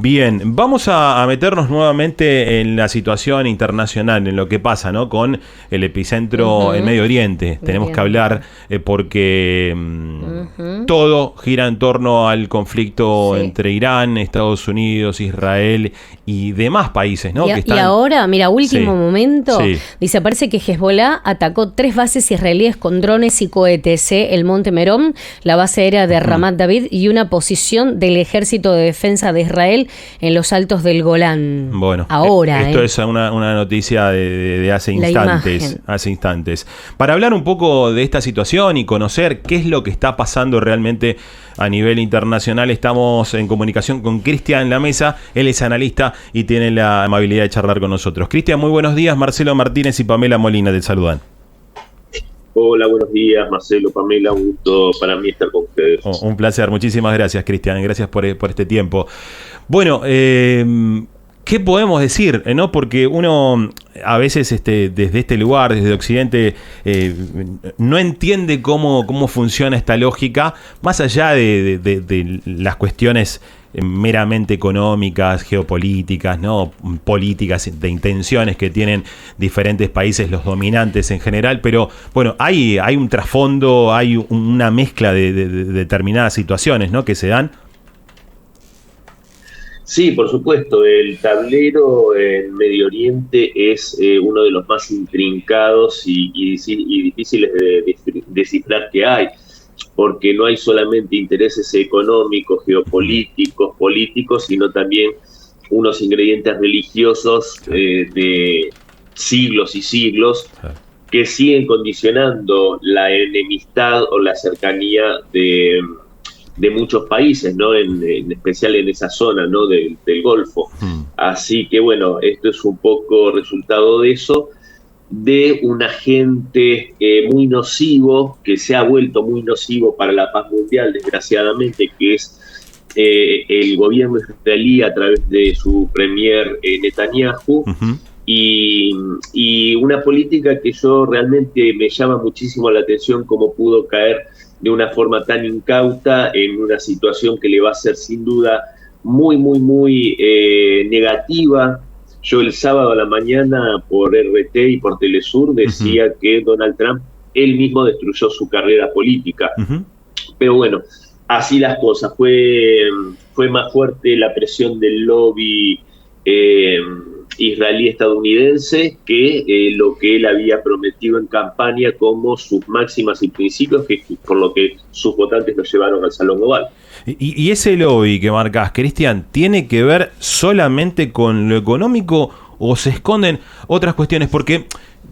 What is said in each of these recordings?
Bien, vamos a meternos nuevamente en la situación internacional, en lo que pasa, ¿no? Con el epicentro en Medio Oriente. Tenemos que hablar porque todo gira en torno al conflicto entre Irán, Estados Unidos, Israel y demás países, ¿no? Y ahora, mira, último momento, dice, parece que Hezbollah atacó 3 bases israelíes con drones y cohetes, el Monte Meron, la base aérea de Ramat David y una posición del Ejército de Defensa de Israel en los altos del Golán. Bueno, ahora, esto es una noticia de hace instantes. Para hablar un poco de esta situación y conocer qué es lo que está pasando realmente a nivel internacional, estamos en comunicación con Cristian Lamesa. Él es analista y tiene la amabilidad de charlar con nosotros. Cristian, muy buenos días. Marcelo Martínez y Pamela Molina te saludan. Hola, buenos días, Marcelo, Pamela, un gusto para mí estar con ustedes. Un placer, muchísimas gracias, Cristian, gracias por este tiempo. Bueno, ¿qué podemos decir? ¿No? Porque uno a veces desde este lugar, desde Occidente, no entiende cómo funciona esta lógica, más allá de las cuestiones meramente económicas, geopolíticas, ¿no? Políticas de intenciones que tienen diferentes países, los dominantes en general, pero bueno, hay un trasfondo, hay una mezcla de determinadas situaciones, ¿no? Que se dan. Sí, por supuesto, el tablero en Medio Oriente es uno de los más intrincados y difíciles de descifrar que hay, porque no hay solamente intereses económicos, geopolíticos, políticos, sino también unos ingredientes religiosos de siglos y siglos que siguen condicionando la enemistad o la cercanía de muchos países, ¿no? En especial en esa zona, ¿no? del Golfo. Así que bueno, esto es un poco resultado de eso, de un agente muy nocivo, que se ha vuelto muy nocivo para la paz mundial, desgraciadamente, que es el gobierno israelí a través de su premier Netanyahu, y una política que yo realmente me llama muchísimo la atención, cómo pudo caer de una forma tan incauta en una situación que le va a ser sin duda muy negativa. Yo el sábado a la mañana por RT y por Telesur decía que Donald Trump él mismo destruyó su carrera política. Pero bueno, así las cosas. Fue más fuerte la presión del lobby israelí-estadounidense que lo que él había prometido en campaña como sus máximas y principios, que por lo que sus votantes lo llevaron al Salón Oval. Y ese lobby que marcás, Cristian, ¿tiene que ver solamente con lo económico o se esconden otras cuestiones? Porque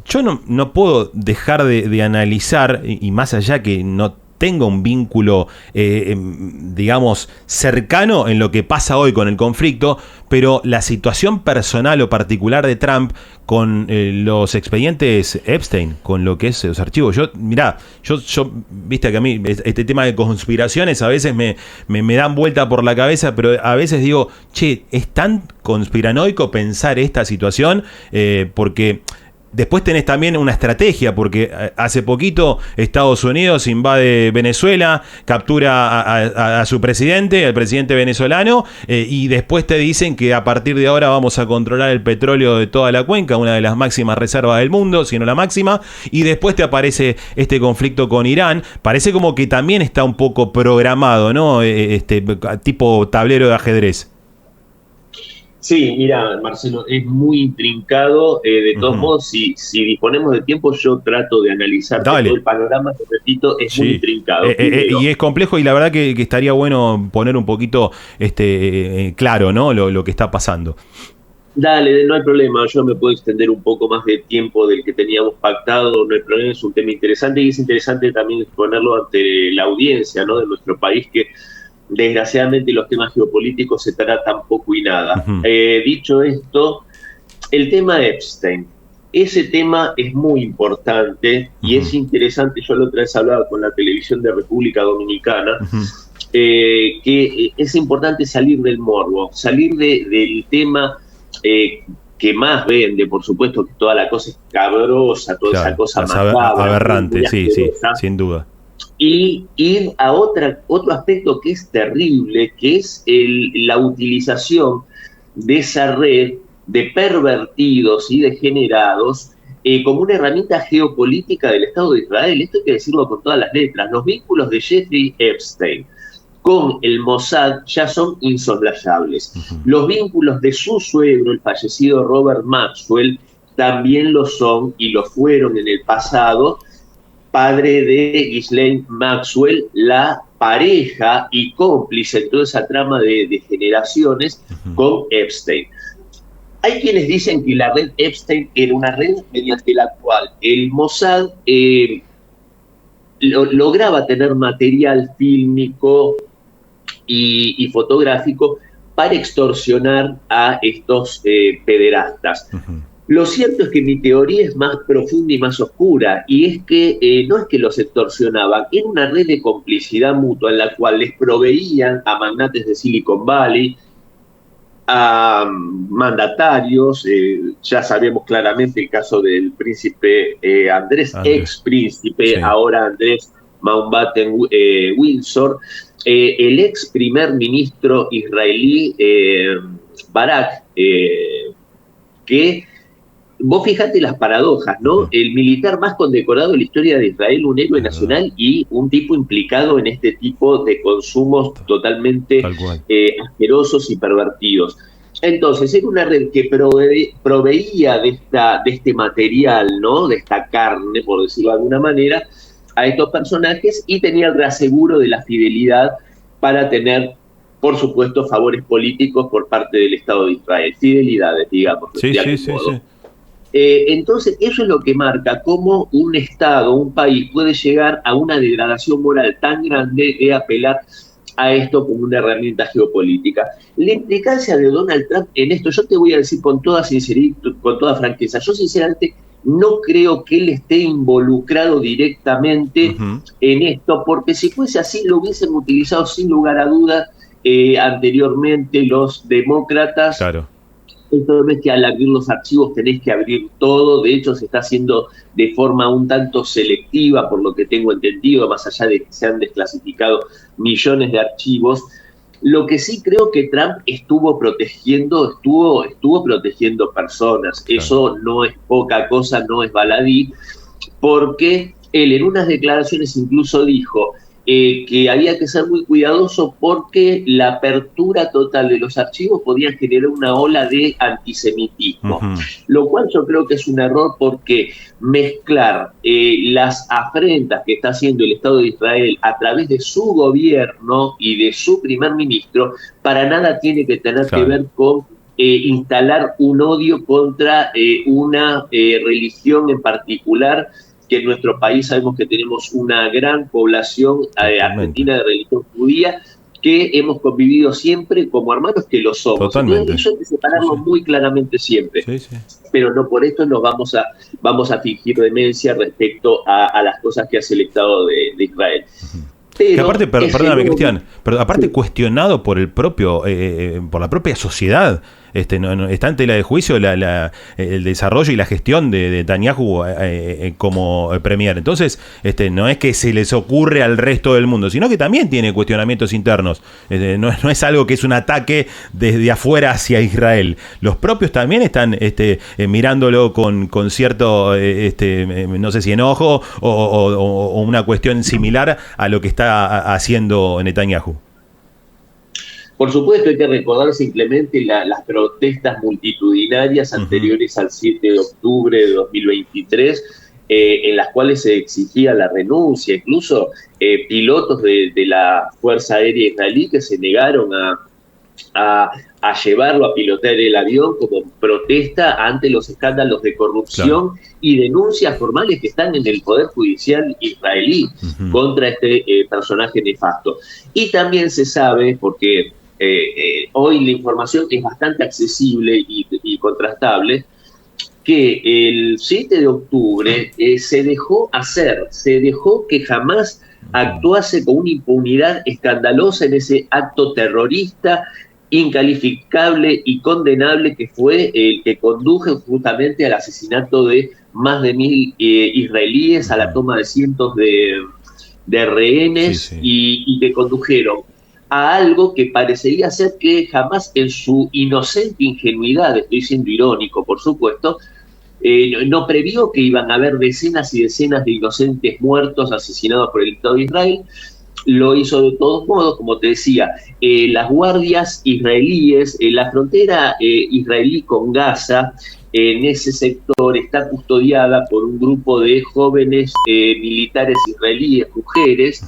yo no puedo dejar de analizar, y más allá que no tenga un vínculo, digamos, cercano en lo que pasa hoy con el conflicto, pero la situación personal o particular de Trump con los expedientes Epstein, con lo que es los archivos. Yo viste que a mí este tema de conspiraciones a veces me dan vuelta por la cabeza, pero a veces digo, che, es tan conspiranoico pensar esta situación, porque después tenés también una estrategia, porque hace poquito Estados Unidos invade Venezuela, captura a su presidente, al presidente venezolano, y después te dicen que a partir de ahora vamos a controlar el petróleo de toda la cuenca, una de las máximas reservas del mundo, si no la máxima, y después te aparece este conflicto con Irán. Parece como que también está un poco programado, ¿no? Tipo tablero de ajedrez. Sí, mira, Marcelo, es muy intrincado. De todos modos, si disponemos de tiempo, yo trato de analizar todo el panorama, que repito, es muy intrincado. Y es complejo, y la verdad que estaría bueno poner un poquito claro, ¿no? Lo que está pasando. Dale, no hay problema, yo me puedo extender un poco más de tiempo del que teníamos pactado, no hay problema, es un tema interesante, y es interesante también exponerlo ante la audiencia, ¿no? De nuestro país, que desgraciadamente los temas geopolíticos se tratan poco y nada. Dicho esto, el tema de Epstein, ese tema es muy importante y es interesante. Yo la otra vez hablaba con la televisión de República Dominicana, que es importante salir del morbo, salir del tema que más vende, por supuesto, que toda la cosa es cabrosa, toda esa cosa macabra, aberrante, sí, sin duda. y ir a otro aspecto que es terrible, que es la utilización de esa red de pervertidos y degenerados como una herramienta geopolítica del Estado de Israel. Esto hay que decirlo con todas las letras. Los vínculos de Jeffrey Epstein con el Mossad ya son insoslayables. Los vínculos de su suegro, el fallecido Robert Maxwell, también lo son y lo fueron en el pasado, padre de Ghislaine Maxwell, la pareja y cómplice en toda esa trama de generaciones con Epstein. Hay quienes dicen que la red Epstein era una red mediante la cual el Mossad lograba tener material fílmico y fotográfico para extorsionar a estos pederastas. Lo cierto es que mi teoría es más profunda y más oscura, y es que no es que los extorsionaban, era una red de complicidad mutua en la cual les proveían a magnates de Silicon Valley, a mandatarios, ya sabemos claramente el caso del príncipe Andrés, ex príncipe, sí. Ahora Andrés Mountbatten Windsor, el ex primer ministro israelí Barak, que vos fijate las paradojas, ¿no? El militar más condecorado en la historia de Israel, un héroe nacional y un tipo implicado en este tipo de consumos totalmente asquerosos y pervertidos. Entonces, era una red que proveía de este material, ¿no? De esta carne, por decirlo de alguna manera, a estos personajes, y tenía el reaseguro de la fidelidad para tener, por supuesto, favores políticos por parte del Estado de Israel. Fidelidades, digamos. Sí. Entonces, eso es lo que marca cómo un Estado, un país, puede llegar a una degradación moral tan grande de apelar a esto como una herramienta geopolítica. La implicancia de Donald Trump en esto, yo te voy a decir con toda sinceridad, con toda franqueza, yo sinceramente no creo que él esté involucrado directamente en esto, porque si fuese así lo hubiesen utilizado sin lugar a dudas anteriormente los demócratas. Claro. Esto no es que al abrir los archivos tenés que abrir todo, de hecho se está haciendo de forma un tanto selectiva, por lo que tengo entendido, más allá de que se han desclasificado millones de archivos. Lo que sí creo que Trump estuvo protegiendo personas. Claro. Eso no es poca cosa, no es baladí, porque él en unas declaraciones incluso dijo que había que ser muy cuidadoso porque la apertura total de los archivos podía generar una ola de antisemitismo, lo cual yo creo que es un error, porque mezclar las afrentas que está haciendo el Estado de Israel a través de su gobierno y de su primer ministro, para nada tiene que tener que ver con instalar un odio contra una religión en particular, que en nuestro país sabemos que tenemos una gran población argentina de religión judía, que hemos convivido siempre como hermanos, que lo somos. Totalmente. Eso hay que separarlo muy claramente siempre. Sí. Pero no por esto nos vamos a fingir demencia respecto a las cosas que hace el Estado de Israel. Pero que aparte, perdóname, Cristian, pero aparte cuestionado por el propio, por la propia sociedad. Está en tela de juicio el desarrollo y la gestión de Netanyahu como premier. Entonces, no es que se les ocurre al resto del mundo, sino que también tiene cuestionamientos internos. No es algo que es un ataque desde afuera hacia Israel. Los propios también están mirándolo con cierto, no sé si enojo o una cuestión similar a lo que está haciendo Netanyahu. Por supuesto, hay que recordar simplemente las protestas multitudinarias anteriores al 7 de octubre de 2023, en las cuales se exigía la renuncia, incluso pilotos de la Fuerza Aérea Israelí que se negaron a llevarlo a pilotear el avión como protesta ante los escándalos de corrupción y denuncias formales que están en el Poder Judicial israelí contra este personaje nefasto. Y también se sabe, porque hoy la información es bastante accesible y contrastable, que el 7 de octubre se dejó que jamás actuase con una impunidad escandalosa en ese acto terrorista incalificable y condenable que fue el que condujo justamente al asesinato de más de 1.000 israelíes, a la toma de cientos de de rehenes y que condujeron a algo que parecería ser que Hamás, en su inocente ingenuidad, estoy siendo irónico por supuesto, no previó que iban a haber decenas y decenas de inocentes muertos, asesinados por el Estado de Israel. Lo hizo de todos modos, como te decía, las guardias israelíes, la frontera israelí con Gaza, en ese sector está custodiada por un grupo de jóvenes militares israelíes, mujeres,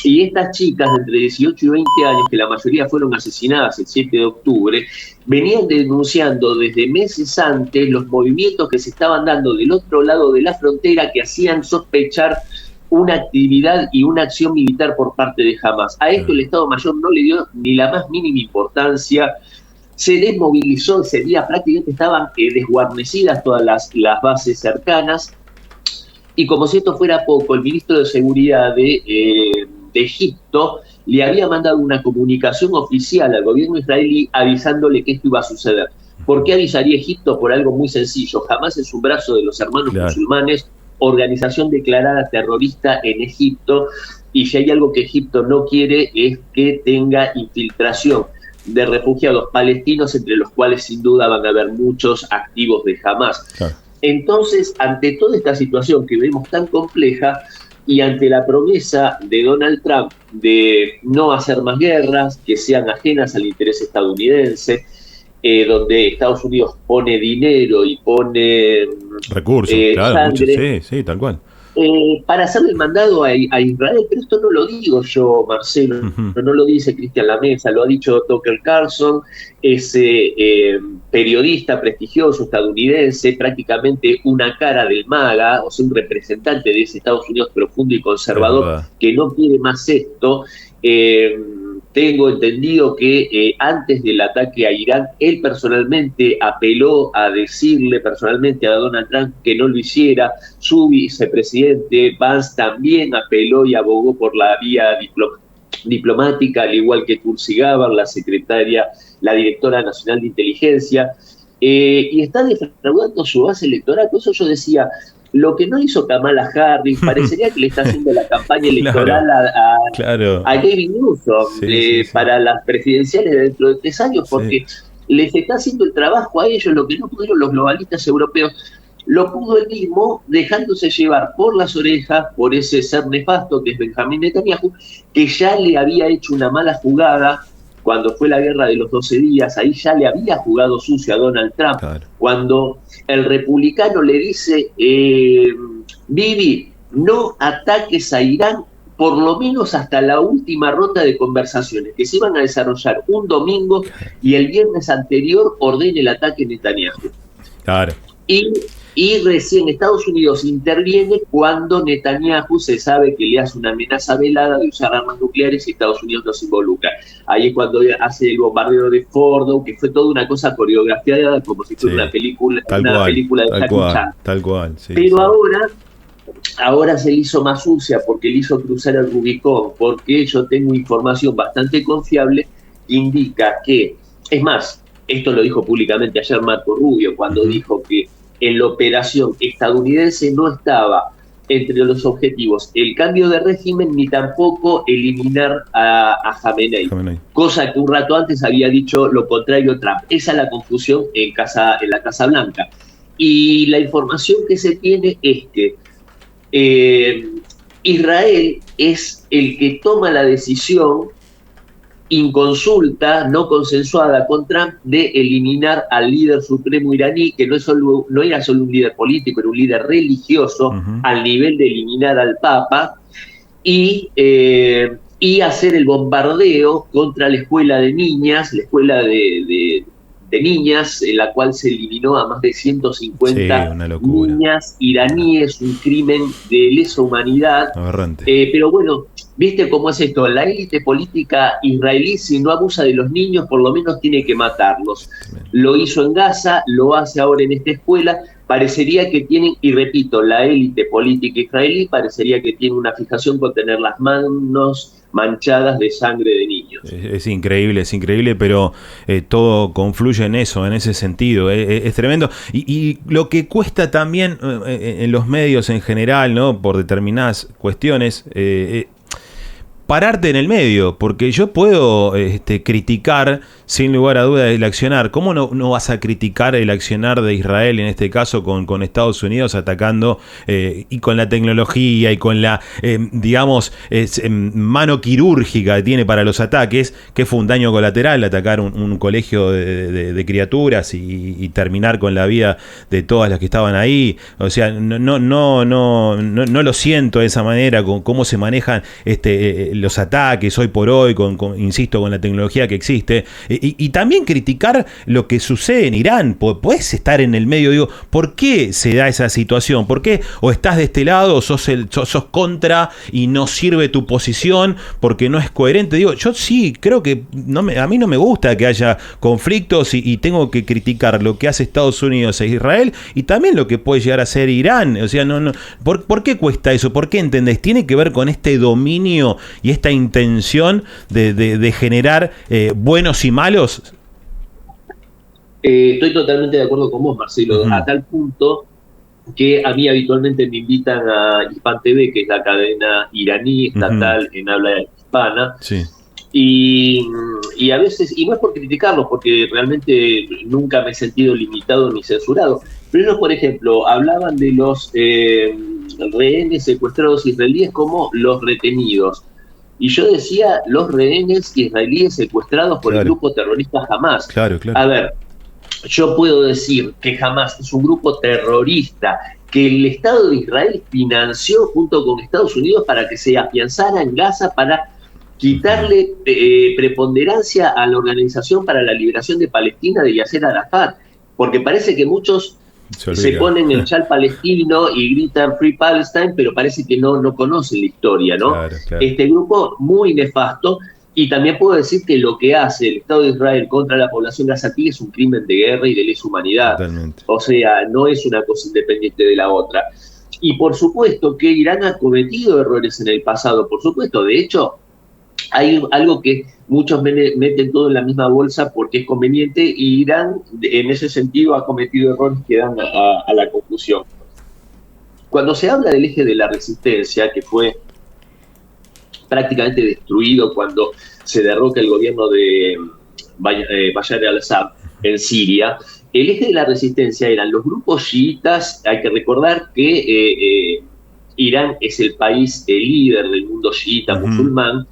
y estas chicas de entre 18 y 20 años, que la mayoría fueron asesinadas el 7 de octubre, venían denunciando desde meses antes los movimientos que se estaban dando del otro lado de la frontera que hacían sospechar una actividad y una acción militar por parte de Hamás. A esto el Estado Mayor no le dio ni la más mínima importancia, se desmovilizó, ese día prácticamente estaban desguarnecidas todas las bases cercanas, y como si esto fuera poco, el ministro de Seguridad de Egipto le había mandado una comunicación oficial al gobierno israelí avisándole que esto iba a suceder. ¿Por qué avisaría Egipto? Por algo muy sencillo. Hamás es un brazo de los hermanos musulmanes, organización declarada terrorista en Egipto, y si hay algo que Egipto no quiere es que tenga infiltración de refugiados palestinos, entre los cuales sin duda van a haber muchos activos de Hamás. Entonces, ante toda esta situación que vemos tan compleja, y ante la promesa de Donald Trump de no hacer más guerras, que sean ajenas al interés estadounidense, donde Estados Unidos pone dinero y pone recursos, sangre, sí, tal cual, para hacerle el mandado a Israel. Pero esto no lo digo yo, Marcelo, no lo dice Cristian Lamesa, lo ha dicho Tucker Carlson, ese periodista prestigioso estadounidense, prácticamente una cara del MAGA, o sea, un representante de ese Estados Unidos profundo y conservador que no quiere más esto. Tengo entendido que antes del ataque a Irán, él personalmente apeló a decirle personalmente a Donald Trump que no lo hiciera. Su vicepresidente Vance también apeló y abogó por la vía diplomática, al igual que Tulsi Gabbard, la directora nacional de inteligencia, y está defraudando su base electoral. Por eso yo decía, lo que no hizo Kamala Harris, parecería que le está haciendo la campaña electoral a Gavin Newsom para las presidenciales de dentro de 3 años, porque les está haciendo el trabajo a ellos, lo que no pudieron los globalistas europeos. Lo pudo él mismo, dejándose llevar por las orejas por ese ser nefasto que es Benjamín Netanyahu, que ya le había hecho una mala jugada cuando fue la guerra de los 12 días. Ahí ya le había jugado sucio a Donald Trump. Cuando el republicano le dice, Bibi, no ataques a Irán, por lo menos hasta la última ronda de conversaciones que se iban a desarrollar un domingo, y el viernes anterior ordena el ataque a Netanyahu. Y recién Estados Unidos interviene cuando Netanyahu se sabe que le hace una amenaza velada de usar armas nucleares y Estados Unidos no se involucra. Ahí es cuando hace el bombardeo de Fordo, que fue toda una cosa coreografiada como si fuera una película de Jackie Chan. Tal cual. Pero ahora se le hizo más sucia porque le hizo cruzar el Rubicón, porque yo tengo información bastante confiable que indica que, es más, esto lo dijo públicamente ayer Marco Rubio, cuando dijo que en la operación estadounidense no estaba entre los objetivos el cambio de régimen ni tampoco eliminar a Jamenei, cosa que un rato antes había dicho lo contrario Trump. Esa es la confusión en la Casa Blanca. Y la información que se tiene es que Israel es el que toma la decisión inconsulta, no consensuada con Trump, de eliminar al líder supremo iraní, que no era solo un líder político, era un líder religioso, al nivel de eliminar al Papa, y hacer el bombardeo contra la escuela de niñas, en la cual se eliminó a más de 150 niñas iraníes, un crimen de lesa humanidad. Pero bueno, ¿viste cómo es esto? La élite política israelí, si no abusa de los niños, por lo menos tiene que matarlos. Lo hizo en Gaza, lo hace ahora en esta escuela. Parecería que tienen, y repito, la élite política israelí parecería que tiene una fijación con tener las manos manchadas de sangre de niños. años. Es increíble, pero todo confluye en eso, en ese sentido. Es tremendo. Y lo que cuesta también en los medios en general, ¿no? Por determinadas cuestiones, pararte en el medio, porque yo puedo criticar sin lugar a dudas el accionar. ¿Cómo no vas a criticar el accionar de Israel, en este caso con Estados Unidos atacando y con la tecnología y con la, mano quirúrgica que tiene para los ataques, que fue un daño colateral atacar un colegio de criaturas y terminar con la vida de todas las que estaban ahí? O sea, no lo siento de esa manera, con cómo se manejan los ataques hoy por hoy, insisto, con la tecnología que existe. Y también criticar lo que sucede en Irán. Podés estar en el medio, digo, ¿por qué se da esa situación? ¿Por qué o estás de este lado o sos contra y no sirve tu posición porque no es coherente? Digo, yo sí creo que a mí no me gusta que haya conflictos y tengo que criticar lo que hace Estados Unidos e Israel y también lo que puede llegar a ser Irán. O sea, ¿por qué cuesta eso? ¿Por qué entendés? Tiene que ver con este dominio y esta intención de generar buenos y malos. Estoy totalmente de acuerdo con vos, Marcelo, a tal punto que a mí habitualmente me invitan a Hispan TV, que es la cadena iraní estatal en habla hispana, sí. Y a veces, y no es por criticarlos, porque realmente nunca me he sentido limitado ni censurado, pero ellos, por ejemplo, hablaban de los rehenes secuestrados israelíes como los retenidos. Y yo decía, los rehenes israelíes secuestrados por el grupo terrorista Hamás. Claro. A ver, yo puedo decir que Hamás es un grupo terrorista que el Estado de Israel financió junto con Estados Unidos para que se afianzara en Gaza, para quitarle preponderancia a la Organización para la Liberación de Palestina de Yasser Arafat, porque parece que muchos se ponen el chal palestino y gritan Free Palestine, pero parece que no conocen la historia, ¿no? Claro. Este grupo muy nefasto. Y también puedo decir que lo que hace el Estado de Israel contra la población gazatí es un crimen de guerra y de lesa humanidad. Totalmente. O sea, no es una cosa independiente de la otra. Y por supuesto que Irán ha cometido errores en el pasado, por supuesto. De hecho, hay algo que muchos meten todo en la misma bolsa porque es conveniente, y Irán en ese sentido ha cometido errores que dan a la conclusión. Cuando se habla del eje de la resistencia, que fue prácticamente destruido cuando se derroca el gobierno de Bashar al-Assad en Siria, el eje de la resistencia eran los grupos chiitas. Hay que recordar que Irán es el país líder del mundo chiita musulmán,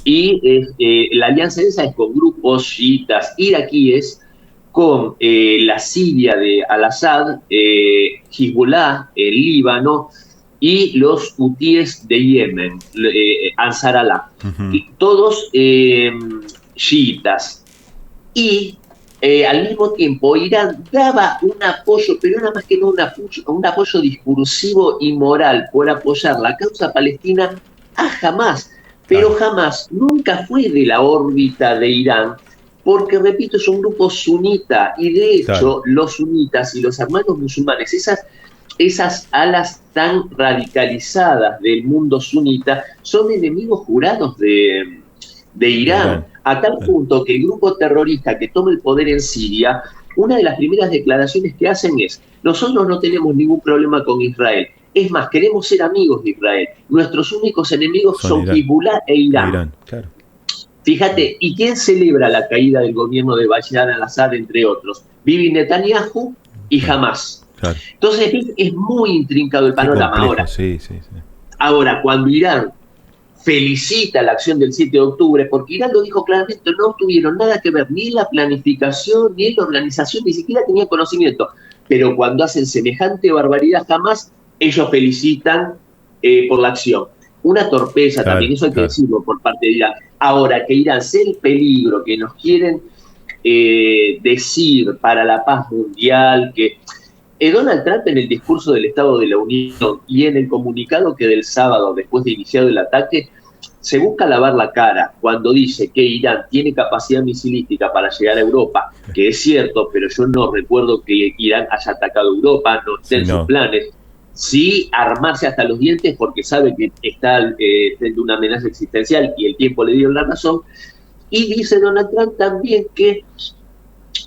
y la alianza esa es con grupos chiitas iraquíes, con la Siria de al-Assad, Hezbollah, el Líbano, y los hutíes de Yemen, Ansar Allah, todos chiitas. Y al mismo tiempo Irán daba un apoyo, pero nada más que no un apoyo discursivo y moral por apoyar la causa palestina a Hamás. Pero Hamás nunca fue de la órbita de Irán, porque, repito, es un grupo sunita, y de hecho los sunitas y los hermanos musulmanes, esas alas tan radicalizadas del mundo sunita, son enemigos jurados de Irán, a tal punto que el grupo terrorista que toma el poder en Siria, una de las primeras declaraciones que hacen es: nosotros no tenemos ningún problema con Israel, es más, queremos ser amigos de Israel, nuestros únicos enemigos son Hezbollah e Irán. Claro. Fíjate, ¿y quién celebra la caída del gobierno de Bashar al-Assad, entre otros? Bibi Netanyahu y Hamás. Claro. Entonces es muy intrincado el panorama. Ahora, cuando Irán felicita la acción del 7 de octubre, porque Irán lo dijo claramente, no tuvieron nada que ver ni en la planificación, ni en la organización, ni siquiera tenían conocimiento, pero cuando hacen semejante barbaridad Hamás, ellos felicitan por la acción. Una torpeza también, eso hay que decirlo por parte de Irán. Ahora, que Irán sea el peligro que nos quieren decir para la paz mundial, que Donald Trump, en el discurso del Estado de la Unión y en el comunicado que del sábado, después de iniciado el ataque, se busca lavar la cara cuando dice que Irán tiene capacidad misilística para llegar a Europa, que es cierto, pero yo no recuerdo que Irán haya atacado Europa, no está en sus planes. sí armarse hasta los dientes porque sabe que está frente a una amenaza existencial y el tiempo le dio la razón. Y dice Donald Trump también que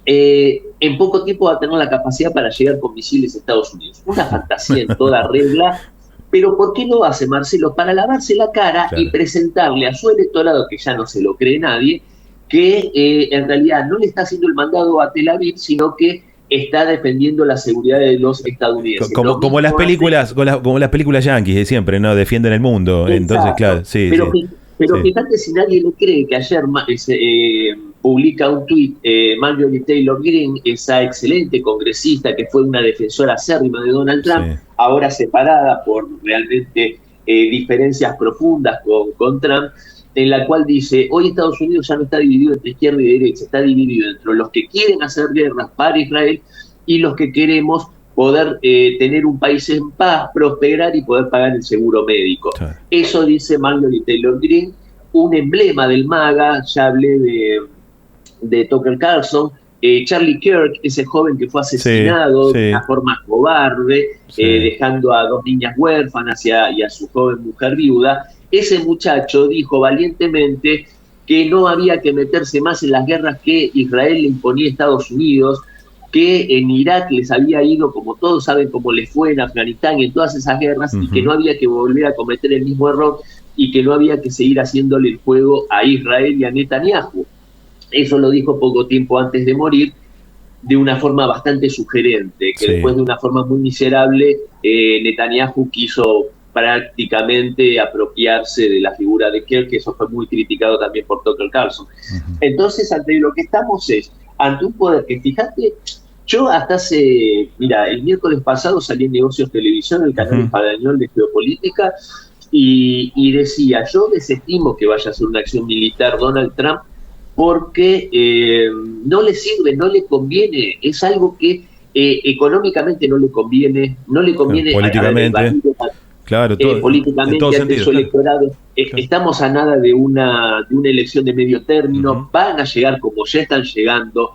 en poco tiempo va a tener la capacidad para llegar con misiles a Estados Unidos. Una fantasía en toda regla. Pero ¿por qué lo hace, Marcelo? Para lavarse la cara, claro, y presentarle a su electorado, que ya no se lo cree nadie, que en realidad no le está haciendo el mandado a Tel Aviv, sino que está defendiendo la seguridad de los estadounidenses. Como las películas, como las películas yanquis de siempre, ¿no? Defienden el mundo. Exacto. Entonces, claro, sí. Pero fíjate si nadie le cree que ayer publica un tuit Marjorie Taylor Greene, esa excelente congresista que fue una defensora acérrima de Donald Trump, sí, ahora separada por realmente diferencias profundas con Trump, en la cual dice, hoy Estados Unidos ya no está dividido entre izquierda y derecha, está dividido entre los que quieren hacer guerras para Israel y los que queremos poder tener un país en paz, prosperar y poder pagar el seguro médico. Sí. Eso dice Marjorie Taylor Greene, un emblema del MAGA. Ya hablé de Tucker Carlson, Charlie Kirk, ese joven que fue asesinado, sí, de una forma cobarde, sí, dejando a 2 niñas huérfanas y a su joven mujer viuda. Ese muchacho dijo valientemente que no había que meterse más en las guerras que Israel le imponía a Estados Unidos, que en Irak les había ido, como todos saben cómo les fue en Afganistán y en todas esas guerras, y que no había que volver a cometer el mismo error y que no había que seguir haciéndole el juego a Israel y a Netanyahu. Eso lo dijo poco tiempo antes de morir, de una forma bastante sugerente, que sí, después de una forma muy miserable, Netanyahu quiso prácticamente apropiarse de la figura de Kirk, que eso fue muy criticado también por Tucker Carlson. Entonces, ante lo que estamos es ante un poder que, fíjate, yo hasta el miércoles pasado salí en Negocios Televisión, el canal español de geopolítica, y decía, yo desestimo que vaya a hacer una acción militar Donald Trump porque no le sirve, no le conviene, es algo que económicamente no le conviene políticamente. Claro, políticamente ante sentido, su electorado. Claro. Estamos a nada de una elección de medio término. Van a llegar, como ya están llegando,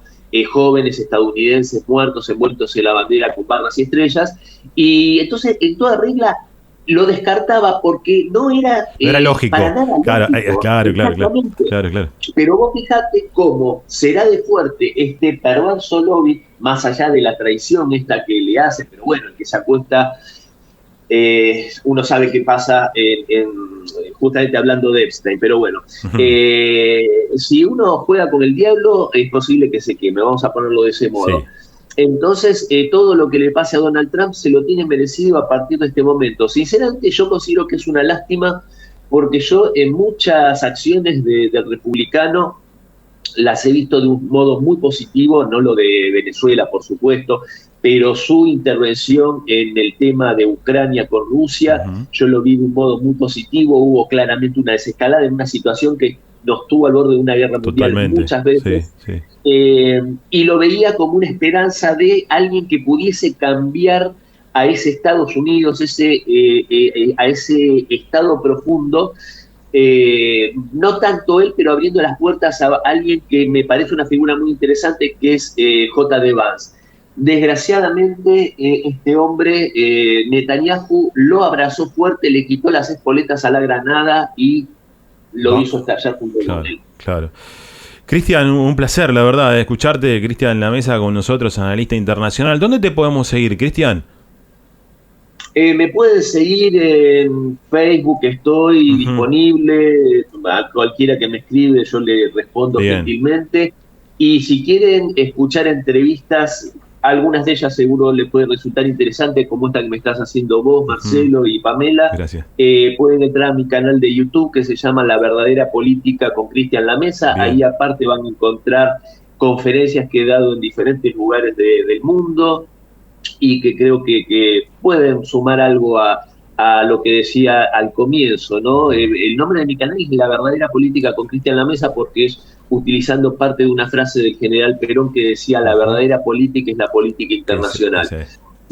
jóvenes estadounidenses muertos, envueltos en la bandera con barras y estrellas. Y entonces, en toda regla, lo descartaba porque no era lógico. Para nada lógico. Claro. Pero vos fijate cómo será de fuerte este perverso lobby, más allá de la traición esta que le hace, pero bueno, el que se acuesta... uno sabe qué pasa justamente hablando de Epstein, pero bueno, si uno juega con el diablo es posible que se queme, vamos a ponerlo de ese modo. Sí. Entonces, todo lo que le pase a Donald Trump se lo tiene merecido a partir de este momento. Sinceramente, yo considero que es una lástima porque yo en muchas acciones del republicano las he visto de un modo muy positivo, no lo de Venezuela, por supuesto, pero su intervención en el tema de Ucrania con Rusia, yo lo vi de un modo muy positivo. Hubo claramente una desescalada en una situación que nos tuvo al borde de una guerra mundial muchas veces, sí. Y lo veía como una esperanza de alguien que pudiese cambiar a ese Estados Unidos, a ese estado profundo, no tanto él, pero abriendo las puertas a alguien que me parece una figura muy interesante, que es J.D. Vance. Desgraciadamente, este hombre, Netanyahu, lo abrazó fuerte, le quitó las espoletas a la granada y lo hizo estallar junto con él. Claro. Cristian, un placer, la verdad, escucharte. Cristian en la mesa con nosotros, analista internacional. ¿Dónde te podemos seguir, Cristian? Me pueden seguir en Facebook, estoy disponible. A cualquiera que me escribe, yo le respondo gentilmente. Y si quieren escuchar entrevistas, algunas de ellas seguro les puede resultar interesante, como esta que me estás haciendo vos, Marcelo y Pamela. Gracias. Pueden entrar a mi canal de YouTube que se llama La Verdadera Política con Cristian La Mesa. Bien. Ahí aparte van a encontrar conferencias que he dado en diferentes lugares del mundo y que creo que pueden sumar algo a lo que decía al comienzo, ¿no? El nombre de mi canal es La Verdadera Política con Cristian La Mesa porque es utilizando parte de una frase del general Perón que decía: la verdadera política es la política internacional. Sí.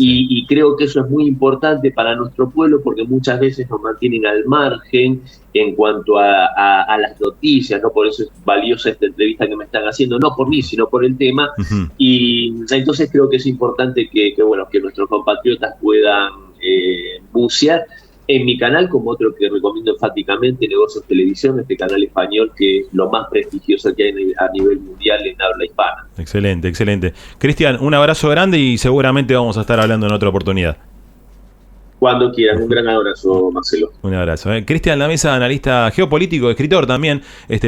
Y creo que eso es muy importante para nuestro pueblo porque muchas veces nos mantienen al margen en cuanto a las noticias, ¿no? Por eso es valiosa esta entrevista que me están haciendo, no por mí, sino por el tema. Y entonces creo que es importante que nuestros compatriotas puedan bucear en mi canal, como otro que recomiendo enfáticamente, Negocios Televisión, este canal español que es lo más prestigioso que hay a nivel mundial en habla hispana. Excelente, excelente. Cristian, un abrazo grande y seguramente vamos a estar hablando en otra oportunidad. Cuando quieran, un gran abrazo, Marcelo. Un abrazo. Cristian Lamesa, analista geopolítico, escritor también,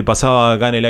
pasaba acá en el aire.